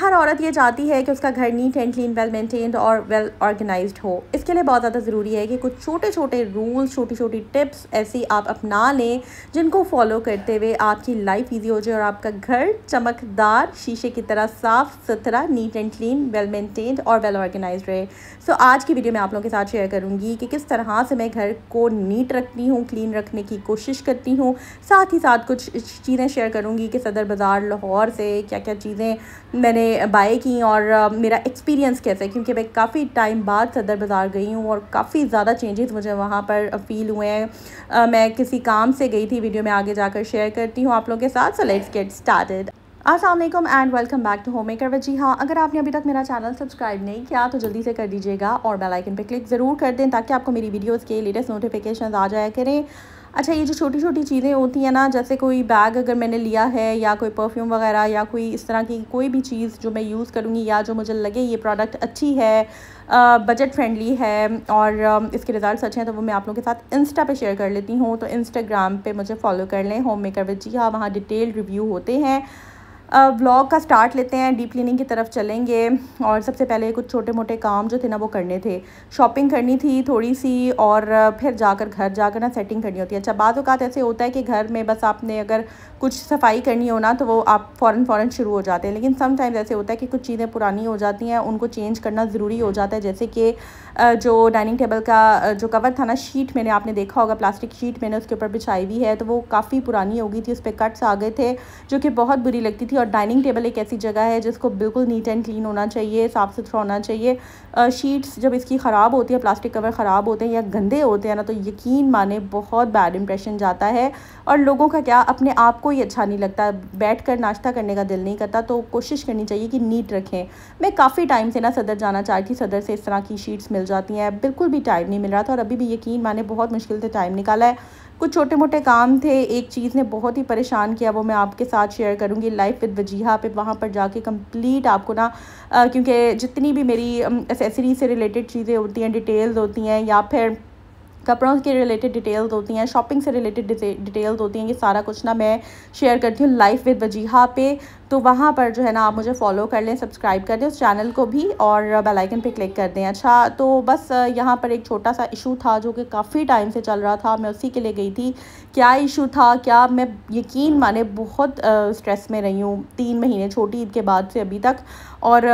हर औरत ये चाहती है कि उसका घर neat and clean, well maintained और वेल ऑर्गेनाइज्ड हो। इसके लिए बहुत ज़्यादा ज़रूरी है कि कुछ छोटे छोटे रूल्स, छोटी छोटी टिप्स ऐसी आप अपना लें जिनको फॉलो करते हुए आपकी लाइफ ईजी हो जाए और आपका घर चमकदार शीशे की तरह साफ़ सुथरा, neat and clean, well maintained और वेल ऑर्गेनाइज्ड रहे। सो आज की वीडियो में आप लोगों के साथ शेयर करूँगी कि किस तरह से मैं घर को नीट रखती हूँ, क्लीन रखने की कोशिश करती हूँ। साथ ही साथ कुछ चीज़ें शेयर करूँगी कि सदर बाज़ार लाहौर से क्या क्या चीज़ें मैंने बाय की और मेरा एक्सपीरियंस कैसा है, क्योंकि मैं काफ़ी टाइम बाद सदर बाज़ार गई हूँ और काफ़ी ज़्यादा चेंजेस मुझे वहाँ पर फ़ील हुए हैं। मैं किसी काम से गई थी, वीडियो में आगे जाकर शेयर करती हूँ आप लोगों के साथ। So let's get started. अस्सलाम वालेकुम and welcome back to homemaker. जी हाँ, अगर आपने अभी तक मेरा चैनल सब्सक्राइब नहीं किया तो जल्दी से कर दीजिएगा और बेल आइकन पे क्लिक ज़रूर कर दें ताकि आपको मेरी वीडियोस के लेटेस्ट नोटिफिकेशन आ जाया करें। अच्छा, ये जो छोटी छोटी चीज़ें होती हैं ना, जैसे कोई बैग अगर मैंने लिया है या कोई परफ्यूम वगैरह या कोई इस तरह की कोई भी चीज़ जो मैं यूज़ करूँगी या जो मुझे लगे ये प्रोडक्ट अच्छी है, बजट फ्रेंडली है और इसके रिज़ल्ट अच्छे हैं, तो वो मैं आप लोगों के साथ इंस्टा पे शेयर कर लेती हूँ। तो इंस्टाग्राम पे मुझे फॉलो कर लें, होममेकर विद जी हाँ, वहाँ डिटेल रिव्यू होते हैं। व्लॉग का स्टार्ट लेते हैं, डीप क्लीनिंग की तरफ चलेंगे। और सबसे पहले कुछ छोटे मोटे काम जो थे ना वो करने थे। शॉपिंग करनी थी थोड़ी सी और फिर जाकर घर जाकर ना सेटिंग करनी होती है। अच्छा, बाद औक़ात ऐसे होता है कि घर में बस आपने अगर कुछ सफाई करनी हो ना तो वो आप फ़ौरन शुरू हो जाते हैं, लेकिन समटाइम्स ऐसे होता है कि कुछ चीज़ें पुरानी हो जाती हैं, उनको चेंज करना ज़रूरी हो जाता है। जैसे कि जो डाइनिंग टेबल का जो कवर था ना, शीट मैंने आपने देखा होगा, प्लास्टिक शीट मैंने उसके ऊपर बिछाई हुई है, तो वो काफ़ी पुरानी हो गई थी, उस पर कट्स आ गए थे जो कि बहुत बुरी लगती थी। और डाइनिंग टेबल एक ऐसी जगह है जिसको बिल्कुल नीट एंड क्लीन होना चाहिए, साफ़ सुथरा होना चाहिए। शीट्स जब इसकी ख़राब होती है, प्लास्टिक कवर ख़राब होते हैं या गंदे होते हैं ना, तो यकीन माने बहुत बैड इंप्रेशन जाता है और लोगों का क्या, अपने आप को ही अच्छा नहीं लगता, बैठ कर नाश्ता करने का दिल नहीं करता। तो कोशिश करनी चाहिए कि नीट रखें। मैं काफ़ी टाइम से ना सदर जाना चाहती थी, सदर से इस तरह की शीट्स मिल जाती हैं, बिल्कुल भी टाइम नहीं मिल रहा था और अभी भी यकीन माने बहुत मुश्किल से टाइम निकाला है। कुछ छोटे मोटे काम थे, एक चीज़ ने बहुत ही परेशान किया, वो मैं आपके साथ शेयर करूँगी लाइफ विद वजीहा पे। वहाँ पर जाके कंप्लीट आपको ना क्योंकि जितनी भी मेरी एक्सेसरी से रिलेटेड चीज़ें होती हैं, डिटेल्स होती हैं या फिर कपड़ों के रिलेटेड डिटेल्स होती हैं, शॉपिंग से रिलेटेड डिटेल्स होती हैं, ये सारा कुछ ना मैं शेयर करती हूँ लाइफ विद वजीहा पे। तो वहाँ पर जो है ना आप मुझे फॉलो कर लें, सब्सक्राइब कर दें उस चैनल को भी और बेल आइकन पे क्लिक कर दें। अच्छा, तो बस यहाँ पर एक छोटा सा इशू था जो कि काफ़ी टाइम से चल रहा था, मैं उसी के लिए गई थी। क्या इशू था, क्या मैं यकीन माने बहुत स्ट्रेस में रही हूँ 3 महीने, छोटी ईद के बाद से अभी तक। और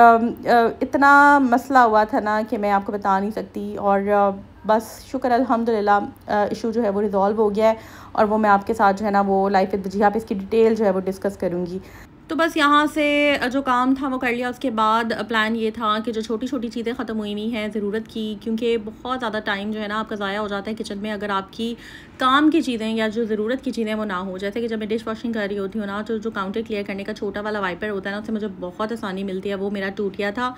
इतना मसला हुआ था ना कि मैं आपको बता नहीं सकती। और बस शुक्र अल्हम्दुलिल्लाह इशू जो है वो रिज़ॉल्व हो गया है और वो मैं आपके साथ जो है ना वो लाइफ विद वजीहा पे इसकी डिटेल जो है वो डिस्कस करूँगी। तो बस यहाँ से जो काम था वो कर लिया। उसके बाद प्लान ये था कि जो छोटी छोटी चीज़ें ख़त्म हुई नहीं हैं ज़रूरत की, क्योंकि बहुत ज़्यादा टाइम जो है ना आपका ज़ाया हो जाता है किचन में अगर आपकी काम की चीज़ें या जो ज़रूरत की चीज़ें वो ना हो। जैसे कि जब मैं डिश वॉशिंग कर रही होती हूँ ना, तो जो काउंटर क्लियर करने का छोटा वाला वाइपर होता है ना, उससे मुझे बहुत आसानी मिलती है, वो मेरा टूट गया था,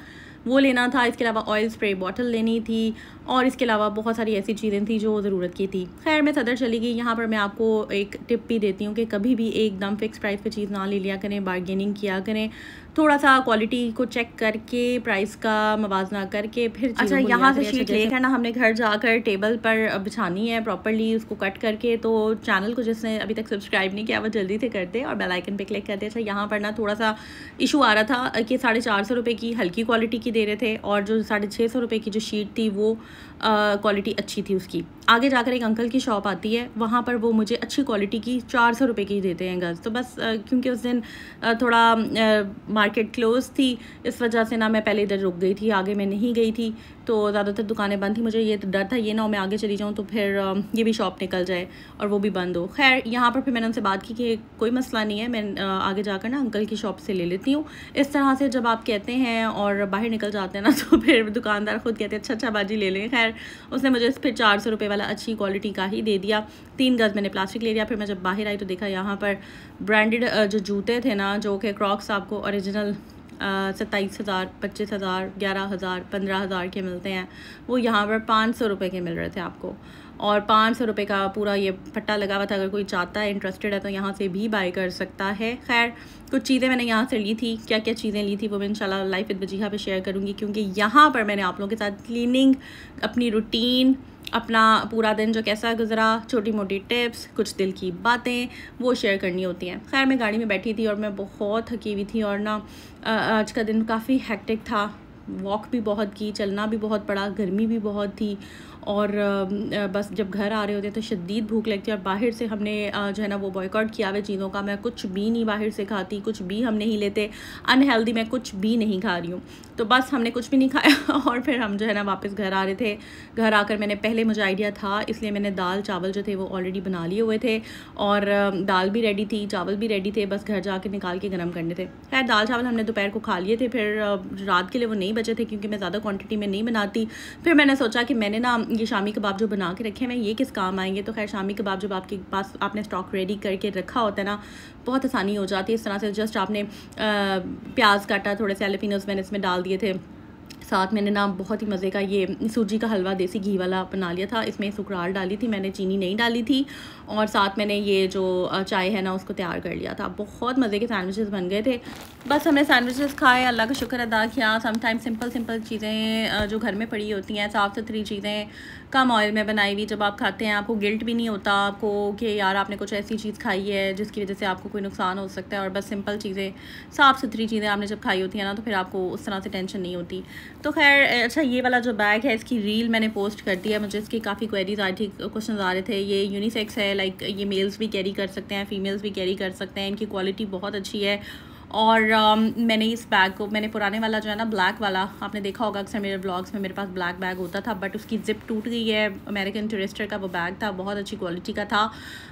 वो लेना था। इसके अलावा ऑयल स्प्रे बॉटल लेनी थी और इसके अलावा बहुत सारी ऐसी चीज़ें थी जो ज़रूरत की थी। खैर मैं सदर चली गई। यहाँ पर मैं आपको एक टिप भी देती हूँ कि कभी भी एकदम फ़िक्स प्राइस पे चीज़ ना ले लिया करें, बार्गेनिंग किया करें, थोड़ा सा क्वालिटी को चेक करके, प्राइस का मवाजना करके फिर। अच्छा, यहाँ से शीट लेकर ना हमने घर जाकर टेबल पर बिछानी है प्रॉपरली, उसको कट करके। तो चैनल को जिसने अभी तक सब्सक्राइब नहीं किया वो जल्दी से कर दे और बेल आइकन पे क्लिक कर दे। अच्छा, यहाँ पर ना थोड़ा सा इशू आ रहा था कि 450 रुपये की हल्की क्वालिटी की दे रहे थे और जो 650 रुपये की जो शीट थी वो क्वालिटी अच्छी थी उसकी। आगे जाकर एक अंकल की शॉप आती है, वहाँ पर वो मुझे अच्छी क्वालिटी की 400 रुपये की देते हैं गज़। तो बस क्योंकि उस दिन थोड़ा मार्केट क्लोज़ थी, इस वजह से ना मैं पहले इधर रुक गई थी, आगे मैं नहीं गई थी। तो ज़्यादातर दुकानें बंद थी। मुझे ये डर था ये ना हो मैं आगे चली जाऊँ तो फिर ये भी शॉप निकल जाए और वो भी बंद हो। खैर यहाँ पर फिर मैंने उनसे बात की कि कोई मसला नहीं है, मैं आगे जाकर ना अंकल की शॉप से ले लेती हूँ। इस तरह से जब आप कहते हैं और बाहर निकल जाते हैं ना तो फिर दुकानदार ख़ुद कहते हैं अच्छा बाजी ले लें। खैर उसने मुझे फिर 400 रुपये वाला अच्छी क्वालिटी का ही दे दिया। 3 गज़ मैंने प्लास्टिक ले लिया। फिर मैं जब बाहर आई तो देखा यहाँ पर ब्रांडेड जो जूते थे ना, जो कि क्रॉक्स आपको ओरिजिनल 27,000, 25,000, 11,000, 15,000 के मिलते हैं, वो यहाँ पर 500 रुपये के मिल रहे थे आपको। और 500 रुपये का पूरा ये फट्टा लगा हुआ था। अगर कोई चाहता है, इंटरेस्टेड है तो यहाँ से भी बाय कर सकता है। खैर कुछ चीज़ें मैंने यहाँ से ली थी, क्या क्या चीज़ें ली थी वो मैं इंशाल्लाह लाइफ विद वजीहा पे शेयर करूँगी, क्योंकि यहाँ पर मैंने आप लोगों के साथ क्लीनिंग, अपनी रूटीन अपना पूरा दिन जो कैसा गुजरा, छोटी मोटी टिप्स, कुछ दिल की बातें वो शेयर करनी होती हैं। खैर मैं गाड़ी में बैठी थी और मैं बहुत थकी हुई थी और ना आज का दिन काफ़ी हेक्टिक था। वॉक भी बहुत की, चलना भी बहुत पड़ा, गर्मी भी बहुत थी और बस जब घर आ रहे होते तो शदीद भूख लगती है। और बाहर से हमने जो है ना वो बॉयकॉट किया हुआ चीज़ों का। मैं कुछ भी नहीं बाहर से खाती, कुछ भी हम नहीं लेते, अनहेल्दी मैं कुछ भी नहीं खा रही हूँ। तो बस हमने कुछ भी नहीं खाया और फिर हम जो है ना वापस घर आ रहे थे। घर आकर मैंने पहले मुझे आइडिया था इसलिए मैंने दाल चावल जो थे वो ऑलरेडी बना लिए हुए थे और दाल भी रेडी थी, चावल भी रेडी थे, बस घर जाके निकाल के गर्म करने थे। खैर दाल चावल हमने दोपहर को खा लिए थे, फिर रात के लिए वो नहीं बचे थे क्योंकि मैं ज़्यादा क्वांटिटी में नहीं बनाती। फिर मैंने सोचा कि मैंने ना ये शामी कबाब जो बना के रखे हैं ये किस काम आएंगे। तो खैर शामी कबाब जब आपके पास आपने स्टॉक रेडी करके रखा होता है ना बहुत आसानी हो जाती है। इस तरह से जस्ट आपने प्याज काटा, थोड़े से एलिपिनोस मैंने इसमें डाल दिए थे, साथ मैंने ना बहुत ही मज़े का ये सूजी का हलवा देसी घी वाला बना लिया था। इसमें सुकराल डाली थी मैंने, चीनी नहीं डाली थी और साथ मैंने ये जो चाय है ना उसको तैयार कर लिया था। बहुत मज़े के सैंडविचेस बन गए थे। बस हमने सैंडविचेस खाए, अल्लाह का शुक्र अदा किया। समटाइम सिंपल चीज़ें जो घर में पड़ी होती हैं, साफ़ सुथरी चीज़ें, कम ऑयल में बनाई हुई, जब आप खाते हैं आपको गिल्ट भी नहीं होता आपको कि यार आपने कुछ ऐसी चीज़ खाई है जिसकी वजह से आपको कोई नुकसान हो सकता है। और बस सिंपल चीज़ें, साफ़ सुथरी चीज़ें आपने जब खाई होती हैं ना तो फिर आपको उस तरह से टेंशन नहीं होती। तो खैर अच्छा ये वाला जो बैग है इसकी रील मैंने पोस्ट कर दी है। मुझे इसकी काफ़ी क्वेरीज आई थी, क्वेश्चन आ रहे थे। ये यूनिसेक्स है, लाइक ये मेल्स भी कैरी कर सकते हैं, फीमेल्स भी कैरी कर सकते हैं। इनकी क्वालिटी बहुत अच्छी है। और मैंने इस बैग को, मैंने पुराने वाला जो है ना ब्लैक वाला, आपने देखा होगा अक्सर मेरे ब्लॉग्स में मेरे पास ब्लैक बैग होता था बट उसकी जिप टूट गई है। अमेरिकन टूरिस्टर का वो बैग था, बहुत अच्छी क्वालिटी का था।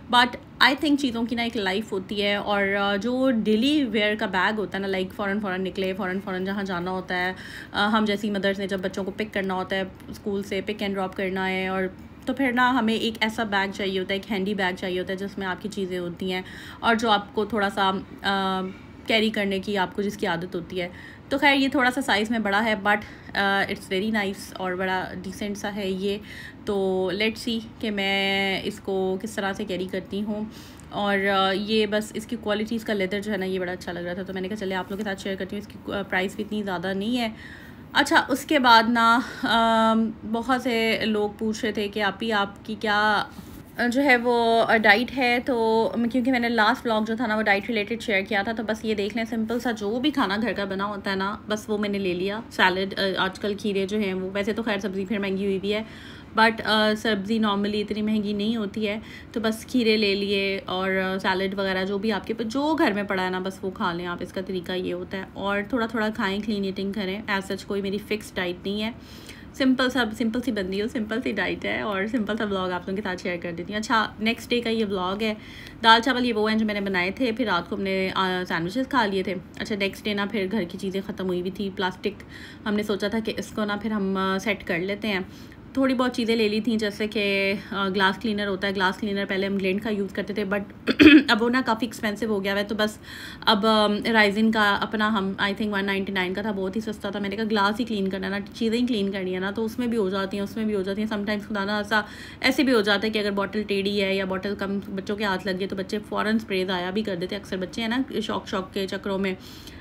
बट आई थिंक चीज़ों की ना एक लाइफ होती है और जो डेली वेयर का बैग होता है ना, लाइक फ़ौरन निकले, फ़ौरन जहाँ जाना होता है, हम जैसी मदर्स ने जब बच्चों को पिक करना होता है स्कूल से, पिक एंड ड्रॉप करना है, और तो फिर ना हमें एक ऐसा बैग चाहिए होता है, एक हैंडी बैग चाहिए होता है जिसमें आपकी चीज़ें होती हैं और जो आपको थोड़ा सा कैरी करने की आपको जिसकी आदत होती है। तो खैर ये थोड़ा सा साइज़ में बड़ा है बट इट्स वेरी नाइस और बड़ा डिसेंट सा है ये। तो लेट्स सी कि मैं इसको किस तरह से कैरी करती हूँ। और ये बस इसकी क्वालिटी, इसका लेदर जो है ना ये बड़ा अच्छा लग रहा था तो मैंने कहा चले आप लोगों के साथ शेयर करती हूँ। इसकी प्राइस भी इतनी ज़्यादा नहीं है। अच्छा उसके बाद ना बहुत से लोग पूछ रहे थे कि आपकी क्या जो है वो डाइट है। तो क्योंकि मैंने लास्ट व्लॉग जो था ना वो डाइट रिलेटेड शेयर किया था, तो बस ये देख लें सिंपल सा जो भी खाना घर का बना होता है ना बस वो मैंने ले लिया। सैलड, आजकल खीरे जो हैं वो, वैसे तो खैर सब्ज़ी फिर महंगी हुई भी है बट सब्ज़ी नॉर्मली इतनी महंगी नहीं होती है, तो बस खीरे ले लिए और सैलड वगैरह जो भी आपके पास जो घर में पड़ा है ना बस वो खा लें आप। इसका तरीका ये होता है और थोड़ा थोड़ा खाएं, क्लीन ईटिंग करें। एज सच कोई मेरी फ़िक्स डाइट नहीं है, सिंपल सी बंदी हो, सिंपल सी डाइट है और सिंपल सा व्लॉग आप लोगों के साथ शेयर कर देती हूँ। अच्छा नेक्स्ट डे का ये व्लॉग है। दाल चावल ये वो हैं जो मैंने बनाए थे, फिर रात को हमने सैंडविचेस खा लिए थे। अच्छा नेक्स्ट डे ना फिर घर की चीज़ें ख़त्म हुई हुई थी, प्लास्टिक हमने सोचा था कि इसको ना फिर हम सेट कर लेते हैं। थोड़ी बहुत चीज़ें ले ली थी जैसे कि ग्लास क्लीनर होता है, ग्लास क्लीनर पहले हम ग्लेंड का यूज़ करते थे बट अब वो ना काफ़ी एक्सपेंसिव हो गया है। तो बस अब राइजिन का अपना हम आई थिंक 199 का था, बहुत ही सस्ता था। मैंने कहा ग्लास ही क्लीन करना है ना, चीज़ें ही क्लीन करनी है ना, तो उसमें भी हो जाती हैं, उसमें भी हो जाती हैं। समटाइम्स खुदा ना ऐसा ऐसे भी हो जाता है कि अगर बॉटल टेढ़ी है या बॉटल कम बच्चों के हाथ लग गए तो बच्चे फ़ौरन स्प्रे ज़ाया भी कर देते हैं। अक्सर बच्चे हैं ना शौक के चक्रों में।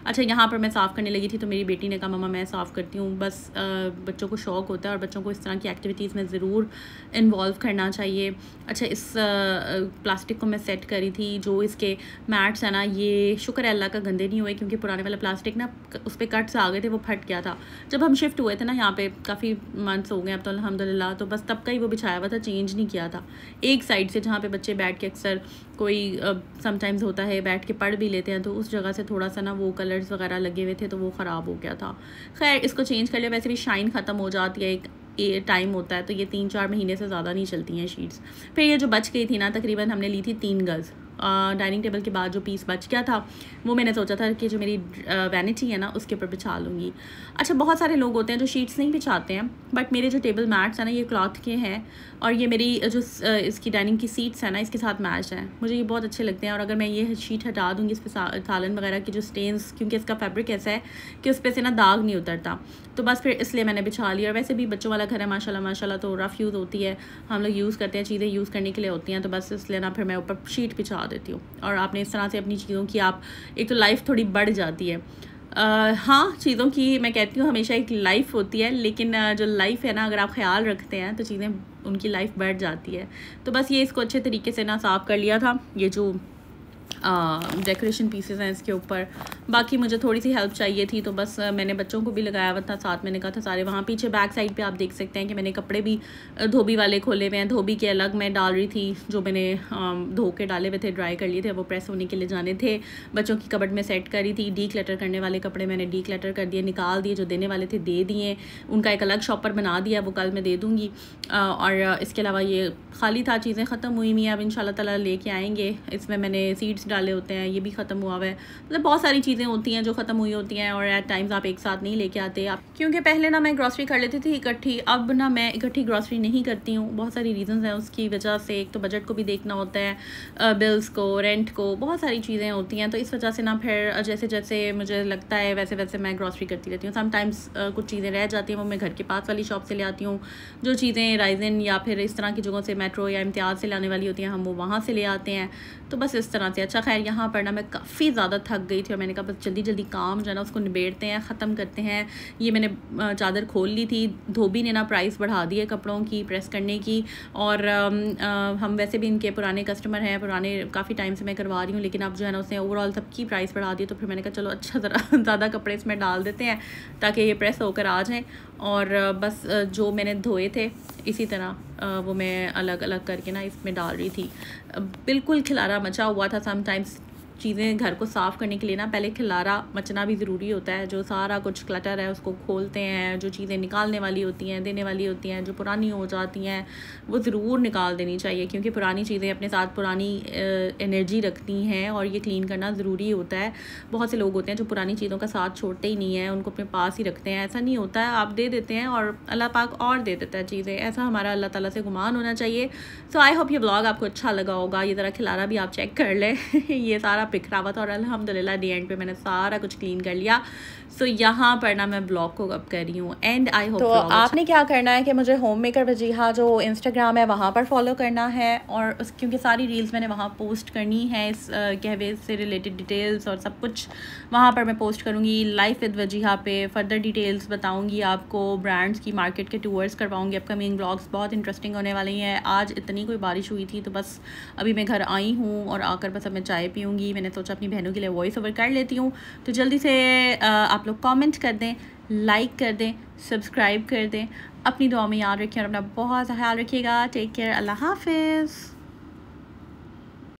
अच्छा यहाँ पर मैं साफ़ करने लगी थी तो मेरी बेटी ने कहा मम्मा मैं साफ़ करती हूँ। बस बच्चों को शौक़ होता है और बच्चों को इस तरह की एक्टिविटीज़ में ज़रूर इन्वॉल्व करना चाहिए। अच्छा इस प्लास्टिक को मैं सेट करी थी, जो इसके मैट्स है ना ये शुक्र है अल्लाह का गंदे नहीं हुए क्योंकि पुराने वाला प्लास्टिक ना उस पर कट्स आ गए थे, वो फट गया था। जब हम शिफ्ट हुए थे ना यहाँ पे काफ़ी मंथ्स हो गए अब तो अल्हम्दुलिल्लाह, तो बस तब का ही वो बिछाया हुआ था, चेंज नहीं किया था। एक साइड से जहाँ पे बच्चे बैठ के अक्सर कोई समटाइम्स होता है बैठ के पढ़ भी लेते हैं तो उस जगह से थोड़ा सा ना वो कलर्स वगैरह लगे हुए थे तो वो ख़राब हो गया था। खैर इसको चेंज कर लिया। वैसे भी शाइन ख़त्म हो जाती है, एक टाइम होता है तो ये 3-4 महीने से ज़्यादा नहीं चलती हैं शीट्स। फिर ये जो बच गई थी ना तकरीबन हमने ली थी 3 गज़। डाइनिंग टेबल के बाद जो पीस बच गया था वो मैंने सोचा था कि जो मेरी वैनिटी है ना उसके ऊपर बिछा लूँगी। अच्छा बहुत सारे लोग होते हैं जो शीट्स नहीं बिछाते हैं बट मेरे जो टेबल मैट्स हैं ना ये क्लॉथ के हैं और ये मेरी जो इसकी डाइनिंग की सीट्स हैं ना इसके साथ मैच हैं, मुझे ये बहुत अच्छे लगते हैं। और अगर मैं ये शीट हटा दूँगी इस पर सालन वगैरह की जो स्टेन्स, क्योंकि इसका फैब्रिक ऐसा है कि उस पर से ना दाग नहीं उतरता, तो बस फिर इसलिए मैंने बिछा लिया। और वैसे भी बच्चों वाला घर है माशाल्लाह तो रफ़ यूज़ होती है, हम लोग यूज़ करते हैं, चीज़ें यूज़ करने के लिए होती हैं, तो बस इसलिए ना फिर मैं ऊपर शीट बिछा देती हूँ। और आपने इस तरह से अपनी चीज़ों की आप एक तो लाइफ थोड़ी बढ़ जाती है। हाँ, चीज़ों की मैं कहती हूँ हमेशा एक लाइफ होती है, लेकिन जो लाइफ है ना, अगर आप ख्याल रखते हैं तो चीज़ें उनकी लाइफ बढ़ जाती है। तो बस ये इसको अच्छे तरीके से ना साफ़ कर लिया था, ये जो डेकोरेशन पीसेस हैं इसके ऊपर। बाकी मुझे थोड़ी सी हेल्प चाहिए थी, तो बस मैंने बच्चों को भी लगाया हुआ था साथ, मैंने कहा था सारे वहाँ पीछे बैक साइड पे आप देख सकते हैं कि मैंने कपड़े भी धोबी वाले खोले हुए हैं। धोबी के अलग मैं डाल रही थी, जो मैंने धो के डाले हुए थे, ड्राई कर लिए थे, वो प्रेस होने के लिए जाने थे। बच्चों की कबर्ड में सेट करी थी। डी क्लटर करने वाले कपड़े मैंने डी क्लटर कर दिए, निकाल दिए, जो देने वाले थे दे दिए। उनका एक अलग शॉपर बना दिया, वो कल मैं दे दूँगी। और इसके अलावा ये खाली था, चीज़ें ख़त्म हुई हुई हैं, अब इंशाल्लाह ताला लेके आएंगे। इसमें मैंने सीड्स डाले होते हैं, ये भी ख़त्म हुआ हुआ है। मतलब बहुत सारी चीज़ें होती हैं जो ख़त्म हुई होती हैं, और एट टाइम्स आप एक साथ नहीं लेके आते आप, क्योंकि पहले ना मैं ग्रॉसरी कर लेती थी इकट्ठी, अब ना मैं इकट्ठी ग्रॉसरी नहीं करती हूँ। बहुत सारी रीज़न्स हैं उसकी वजह से। एक तो बजट को भी देखना होता है, बिल्स को, रेंट को, बहुत सारी चीज़ें होती हैं, तो इस वजह से ना फिर जैसे जैसे मुझे लगता है वैसे वैसे मैं ग्रॉसरी करती रहती हूँ। समटाइम्स कुछ चीज़ें रह जाती हैं, वो मैं घर के पास वाली शॉप से ले आती हूँ। जो चीज़ें राइजन या फिर इस तरह की जगहों से, मेट्रो या इम्तियाज़ से लाने वाली होती हैं, हम वो वहाँ से ले आते हैं। तो बस इस तरह से। अच्छा खैर, यहाँ पर ना मैं काफ़ी ज़्यादा थक गई थी और मैंने कहा बस जल्दी जल्दी काम जो है ना उसको निबेड़ते हैं, ख़त्म करते हैं। ये मैंने चादर खोल ली थी। धोबी ने ना प्राइस बढ़ा दी है कपड़ों की प्रेस करने की, और हम वैसे भी इनके पुराने कस्टमर हैं, पुराने काफ़ी टाइम से मैं करवा रही हूँ, लेकिन अब जो है ना उसने ओवरऑल सबकी प्राइस बढ़ा दी। तो फिर मैंने कहा चलो अच्छा ज़रा ज़्यादा कपड़े इसमें डाल देते हैं ताकि ये प्रेस होकर आ जाएँ। और बस जो मैंने धोए थे इसी तरह वो मैं अलग अलग करके ना इसमें डाल रही थी। बिल्कुल खिलारा मचा हुआ था। समटाइम्स चीज़ें घर को साफ़ करने के लिए ना पहले खिलारा मचना भी ज़रूरी होता है। जो सारा कुछ क्लटर है उसको खोलते हैं, जो चीज़ें निकालने वाली होती हैं, देने वाली होती हैं, जो पुरानी हो जाती हैं वो ज़रूर निकाल देनी चाहिए, क्योंकि पुरानी चीज़ें अपने साथ पुरानी एनर्जी रखती हैं और ये क्लीन करना ज़रूरी होता है। बहुत से लोग होते हैं जो पुरानी चीज़ों का साथ छोड़ते ही नहीं हैं, उनको अपने पास ही रखते हैं। ऐसा नहीं होता है, आप दे देते हैं और अल्लाह पाक और दे देता है चीज़ें। ऐसा हमारा अल्लाह ताला से गुमान होना चाहिए। सो आई होप ये ब्लॉग आपको अच्छा लगा होगा। ये ज़रा खिलारा भी आप चेक कर लें ये सारा बिखरा हुआ था, और अल्हम्दुलिल्लाह दी एंड पे मैंने सारा कुछ क्लीन कर लिया। सो यहाँ पर ना मैं ब्लॉग को अब कर रही हूँ एंड आई होप। तो आपने क्या करना है कि मुझे होम मेकर वजीहा जो इंस्टाग्राम है वहाँ पर फॉलो करना है, और क्योंकि सारी रील्स मैंने वहाँ पोस्ट करनी है, इस कहवे से रिलेटेड डिटेल्स और सब कुछ वहाँ पर मैं पोस्ट करूँगी। लाइफ विद वजीहा पे फर्दर डिटेल्स बताऊँगी आपको, ब्रांड्स की, मार्केट के टूर्स करवाऊँगी। अपकमिंग ब्लॉग्स बहुत इंटरेस्टिंग होने वाले हैं। आज इतनी कोई बारिश हुई थी तो बस अभी मैं घर आई हूँ और आकर बस अब मैं चाय पीऊँगी। मैंने सोचा अपनी बहनों के लिए वॉइस ओवर कर लेती हूँ। तो जल्दी से आप लोग कमेंट कर दें, लाइक कर दें, सब्सक्राइब कर दें। अपनी दुआ में याद रखें और अपना बहुत ख्याल रखिएगा। टेक केयर, अल्लाह हाफिज़।